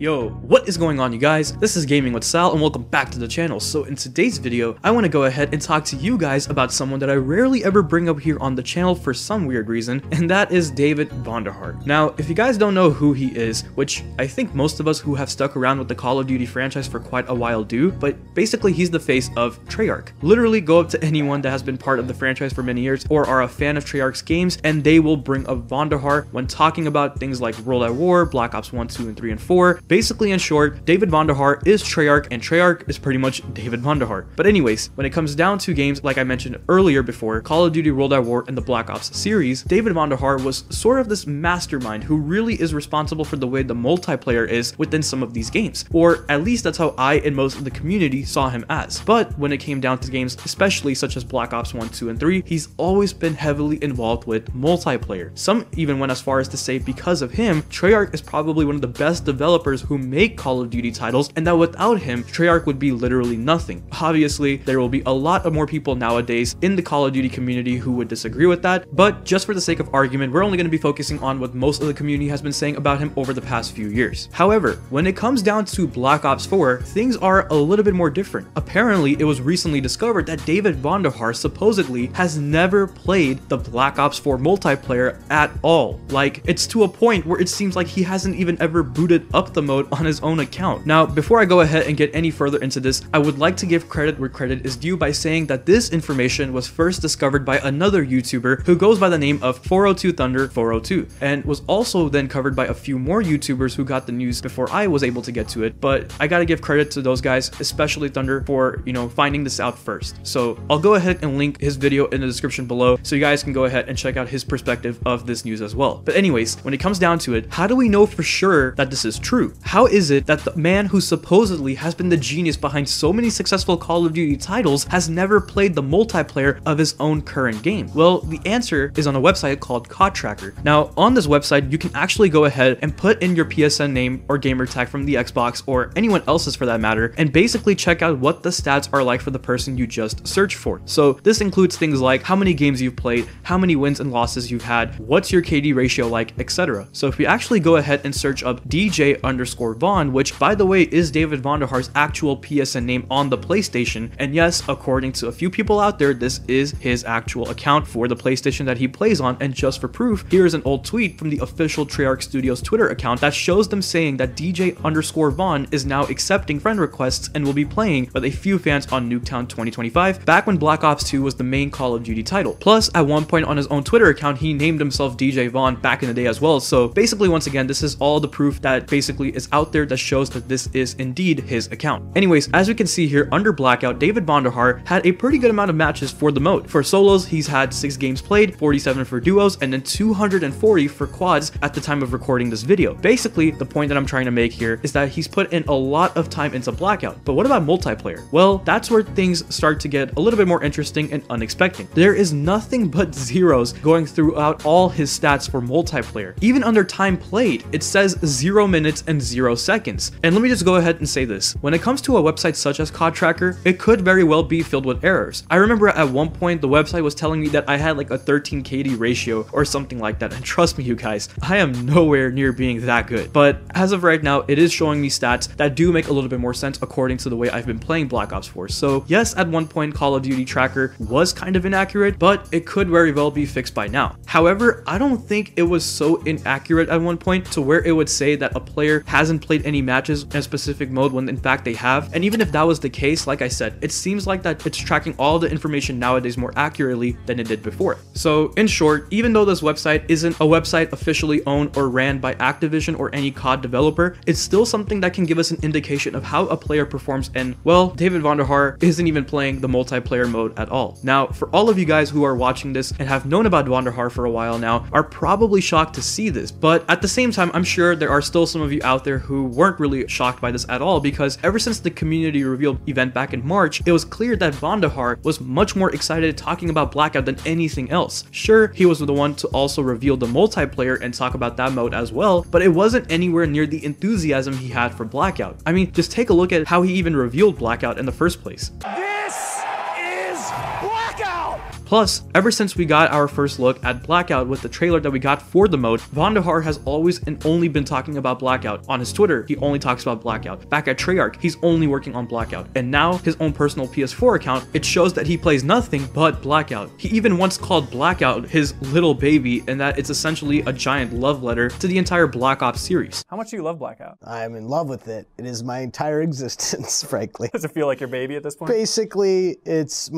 Yo, what is going on, you guys? This is Gaming with Sal and welcome back to the channel. So in today's video, I want to go ahead and talk to you guys about someone that I rarely ever bring up here on the channel for some weird reason, and that is David Vonderhaar. Now, if you guys don't know who he is, which I think most of us who have stuck around with the Call of Duty franchise for quite a while do, but basically he's the face of Treyarch. Literally go up to anyone that has been part of the franchise for many years or are a fan of Treyarch's games, and they will bring up Vonderhaar when talking about things like World at War, Black Ops 1, 2, and 3, and 4. Basically, in short, David Vonderhaar is Treyarch, and Treyarch is pretty much David Vonderhaar. But anyways, when it comes down to games like I mentioned earlier before, Call of Duty World at War and the Black Ops series, David Vonderhaar was sort of this mastermind who really is responsible for the way the multiplayer is within some of these games. Or at least that's how I and most of the community saw him as. But when it came down to games, especially such as Black Ops 1, 2, and 3, he's always been heavily involved with multiplayer. Some even went as far as to say because of him, Treyarch is probably one of the best developers who make Call of Duty titles, and that without him, Treyarch would be literally nothing. Obviously, there will be a lot of more people nowadays in the Call of Duty community who would disagree with that, but just for the sake of argument, we're only going to be focusing on what most of the community has been saying about him over the past few years. However, when it comes down to Black Ops 4, things are a little bit more different. Apparently, it was recently discovered that David Vonderhaar supposedly has never played the Black Ops 4 multiplayer at all. Like, it's to a point where it seems like he hasn't even ever booted up the mode on his own account. Now, before I go ahead and get any further into this, I would like to give credit where credit is due by saying that this information was first discovered by another YouTuber who goes by the name of 402 Thunder 402, and was also then covered by a few more YouTubers who got the news before I was able to get to it. But I gotta give credit to those guys, especially Thunder, for, finding this out first. So I'll go ahead and link his video in the description below so you guys can go ahead and check out his perspective of this news as well. But anyways, when it comes down to it, how do we know for sure that this is true? How is it that the man who supposedly has been the genius behind so many successful Call of Duty titles has never played the multiplayer of his own current game? Well, the answer is on a website called COD Tracker. Now, on this website, you can actually go ahead and put in your PSN name or gamer tag from the Xbox or anyone else's for that matter, and basically check out what the stats are like for the person you just searched for. So this includes things like how many games you've played, how many wins and losses you've had, what's your KD ratio like, etc. So if we actually go ahead and search up DJ_Von, which by the way is David Vonderhaar's actual PSN name on the PlayStation, and yes, according to a few people out there, this is his actual account for the PlayStation that he plays on. And just for proof, here's an old tweet from the official Treyarch Studios Twitter account that shows them saying that DJ_Von is now accepting friend requests and will be playing with a few fans on Nuketown 2025, back when Black Ops 2 was the main Call of Duty title. Plus, at one point on his own Twitter account, he named himself DJ Von back in the day as well. So basically, once again, this is all the proof that basically is out there that shows that this is indeed his account. Anyways, as we can see here under Blackout, David Vonderhaar had a pretty good amount of matches for the mode. For solos, he's had 6 games played, 47 for duos, and then 240 for quads at the time of recording this video. Basically, the point that I'm trying to make here is that he's put in a lot of time into Blackout. But what about multiplayer? Well, that's where things start to get a little bit more interesting and unexpected. There is nothing but zeros going throughout all his stats for multiplayer. Even under time played, it says 0 minutes and 0 seconds. And let me just go ahead and say this. When it comes to a website such as COD Tracker, it could very well be filled with errors. I remember at one point the website was telling me that I had like a 13 KD ratio or something like that, and trust me you guys, I am nowhere near being that good. But as of right now, it is showing me stats that do make a little bit more sense according to the way I've been playing Black Ops 4. So yes, at one point Call of Duty Tracker was kind of inaccurate, but it could very well be fixed by now. However, I don't think it was so inaccurate at one point to where it would say that a player hasn't played any matches in a specific mode when in fact they have. And even if that was the case, like I said, it seems like that it's tracking all the information nowadays more accurately than it did before. So in short, even though this website isn't a website officially owned or ran by Activision or any COD developer, it's still something that can give us an indication of how a player performs, and well, David Vonderhaar isn't even playing the multiplayer mode at all. Now, for all of you guys who are watching this and have known about Vonderhaar for a while now, are probably shocked to see this, but at the same time, I'm sure there are still some of you out there who weren't really shocked by this at all, because ever since the community reveal event back in March, it was clear that Vonderhaar was much more excited talking about Blackout than anything else. Sure, he was the one to also reveal the multiplayer and talk about that mode as well, but it wasn't anywhere near the enthusiasm he had for Blackout. I mean, just take a look at how he even revealed Blackout in the first place. This is Blackout! Plus, ever since we got our first look at Blackout with the trailer that we got for the mode, Vonderhaar has always and only been talking about Blackout. On his Twitter, he only talks about Blackout. Back at Treyarch, he's only working on Blackout. And now, his own personal PS4 account, it shows that he plays nothing but Blackout. He even once called Blackout his little baby, and that it's essentially a giant love letter to the entire Black Ops series. How much do you love Blackout? I'm in love with it. It is my entire existence, frankly. Does it feel like your baby at this point? Basically, it's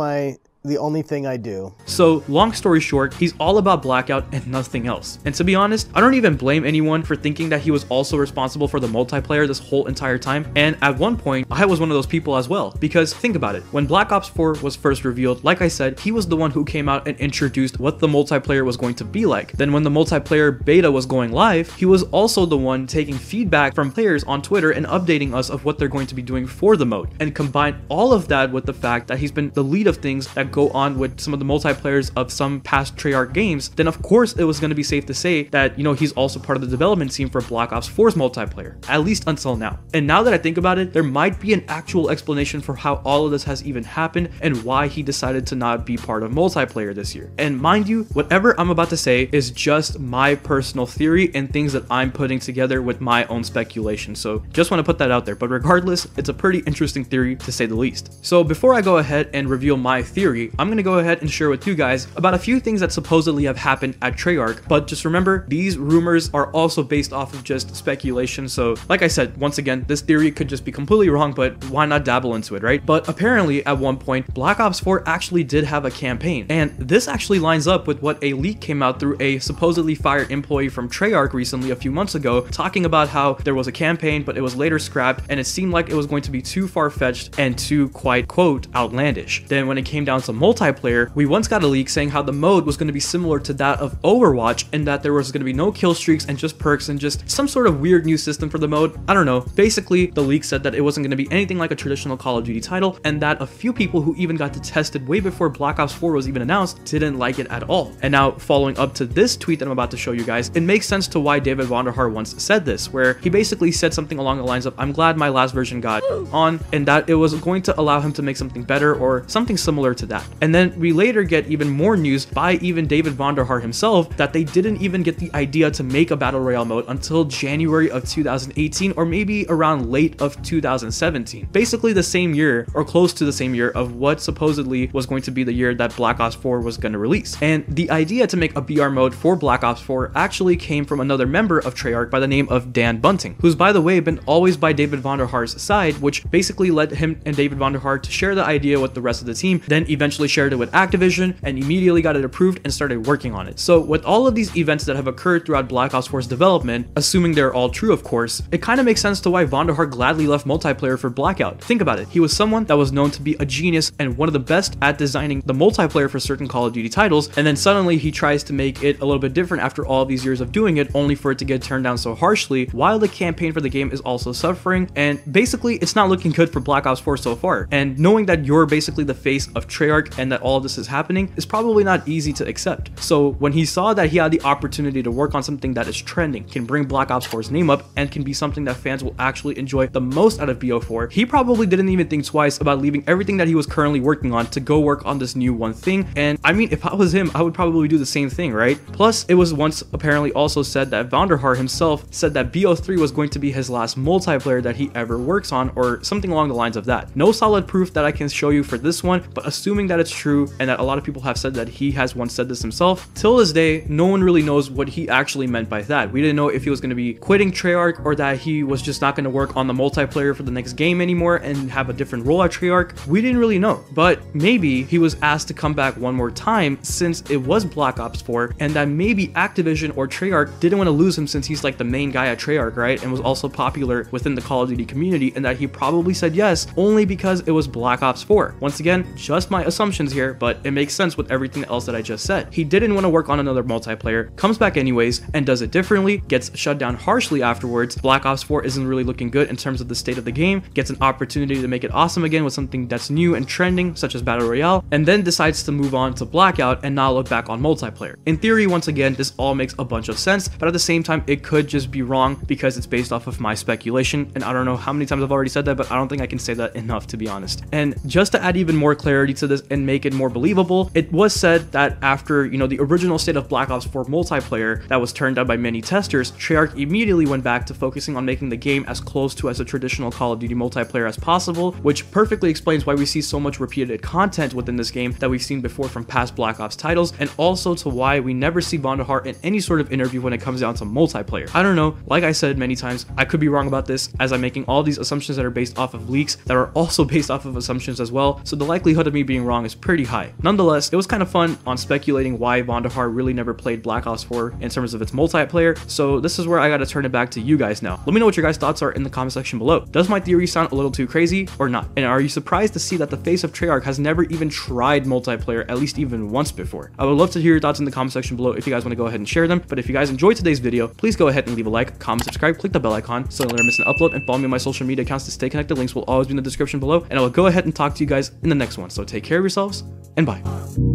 the only thing I do. So, long story short, he's all about Blackout and nothing else. And to be honest, I don't even blame anyone for thinking that he was also responsible for the multiplayer this whole entire time. And at one point, I was one of those people as well. Because think about it, when Black Ops 4 was first revealed, like I said, he was the one who came out and introduced what the multiplayer was going to be like. Then when the multiplayer beta was going live, he was also the one taking feedback from players on Twitter and updating us of what they're going to be doing for the mode. And combine all of that with the fact that he's been the lead of things that go on with some of the multiplayers of some past Treyarch games, then of course it was going to be safe to say that, you know, he's also part of the development team for Black Ops 4's multiplayer, at least until now. And now that I think about it, there might be an actual explanation for how all of this has even happened and why he decided to not be part of multiplayer this year. And mind you, whatever I'm about to say is just my personal theory and things that I'm putting together with my own speculation. So just want to put that out there. But regardless, it's a pretty interesting theory to say the least. So before I go ahead and reveal my theory, I'm going to go ahead and share with you guys about a few things that supposedly have happened at Treyarch, but just remember, these rumors are also based off of just speculation. So like I said, once again, this theory could just be completely wrong, but why not dabble into it, right? But apparently at one point, Black Ops 4 actually did have a campaign, and this actually lines up with what a leak came out through a supposedly fired employee from Treyarch recently a few months ago, talking about how there was a campaign, but it was later scrapped, and it seemed like it was going to be too far-fetched and too, quite, quote, outlandish. Then when it came down to multiplayer, we once got a leak saying how the mode was going to be similar to that of Overwatch and that there was going to be no kill streaks and just perks and just some sort of weird new system for the mode. I don't know. Basically, the leak said that it wasn't going to be anything like a traditional Call of Duty title, and that a few people who even got to test it way before Black Ops 4 was even announced didn't like it at all. And now, following up to this tweet that I'm about to show you guys, it makes sense to why David Vonderhaar once said this, where he basically said something along the lines of, "I'm glad my last version got on," and that it was going to allow him to make something better or something similar to that. And then we later get even more news by even David Vonderhaar himself that they didn't even get the idea to make a battle royale mode until January of 2018, or maybe around late of 2017. Basically the same year, or close to the same year, of what supposedly was going to be the year that Black Ops 4 was going to release. And the idea to make a BR mode for Black Ops 4 actually came from another member of Treyarch by the name of Dan Bunting, who's by the way been always by David Vonderhaar's side, which basically led him and David Vonderhaar to share the idea with the rest of the team, then eventually shared it with Activision and immediately got it approved and started working on it. So with all of these events that have occurred throughout Black Ops 4's development, assuming they're all true of course, it kind of makes sense to why Vonderhaar gladly left multiplayer for Blackout. Think about it, he was someone that was known to be a genius and one of the best at designing the multiplayer for certain Call of Duty titles, and then suddenly he tries to make it a little bit different after all these years of doing it, only for it to get turned down so harshly, while the campaign for the game is also suffering, and basically it's not looking good for Black Ops 4 so far. And knowing that you're basically the face of Treyarch and that all of this is happening is probably not easy to accept. So when he saw that he had the opportunity to work on something that is trending, can bring Black Ops 4's name up, and can be something that fans will actually enjoy the most out of BO4, he probably didn't even think twice about leaving everything that he was currently working on to go work on this new one thing. And I mean, if I was him, I would probably do the same thing, right? Plus, it was once apparently also said that Vonderhaar himself said that BO3 was going to be his last multiplayer that he ever works on, or something along the lines of that. No solid proof that I can show you for this one, but assuming that it's true and that a lot of people have said that he has once said this himself, till this day, no one really knows what he actually meant by that. We didn't know if he was going to be quitting Treyarch or that he was just not going to work on the multiplayer for the next game anymore and have a different role at Treyarch. We didn't really know, but maybe he was asked to come back one more time since it was Black Ops 4, and that maybe Activision or Treyarch didn't want to lose him since he's like the main guy at Treyarch, right? And was also popular within the Call of Duty community, and that he probably said yes only because it was Black Ops 4. Once again, just my assumptions here, but it makes sense with everything else that I just said. He didn't want to work on another multiplayer, comes back anyways, and does it differently, gets shut down harshly afterwards. Black Ops 4 isn't really looking good in terms of the state of the game, gets an opportunity to make it awesome again with something that's new and trending, such as Battle Royale, and then decides to move on to Blackout and not look back on multiplayer. In theory, once again, this all makes a bunch of sense, but at the same time, it could just be wrong because it's based off of my speculation, and I don't know how many times I've already said that, but I don't think I can say that enough, to be honest. And just to add even more clarity to this and make it more believable. It was said that after, the original state of Black Ops 4 multiplayer that was turned down by many testers, Treyarch immediately went back to focusing on making the game as close to as a traditional Call of Duty multiplayer as possible, which perfectly explains why we see so much repeated content within this game that we've seen before from past Black Ops titles, and also to why we never see Vonderhaar in any sort of interview when it comes down to multiplayer. I don't know, like I said many times, I could be wrong about this, as I'm making all these assumptions that are based off of leaks that are also based off of assumptions as well, so the likelihood of me being wrong is pretty high. Nonetheless, it was kind of fun on speculating why Vonderhaar really never played Black Ops 4 in terms of its multiplayer, so this is where I gotta turn it back to you guys now. Let me know what your guys' thoughts are in the comment section below. Does my theory sound a little too crazy or not? And are you surprised to see that the face of Treyarch has never even tried multiplayer at least even once before? I would love to hear your thoughts in the comment section below if you guys want to go ahead and share them. But if you guys enjoyed today's video, please go ahead and leave a like, comment, subscribe, click the bell icon so you'll never miss an upload, and follow me on my social media accounts to stay connected. Links will always be in the description below, and I will go ahead and talk to you guys in the next one. So take care of yourselves and bye.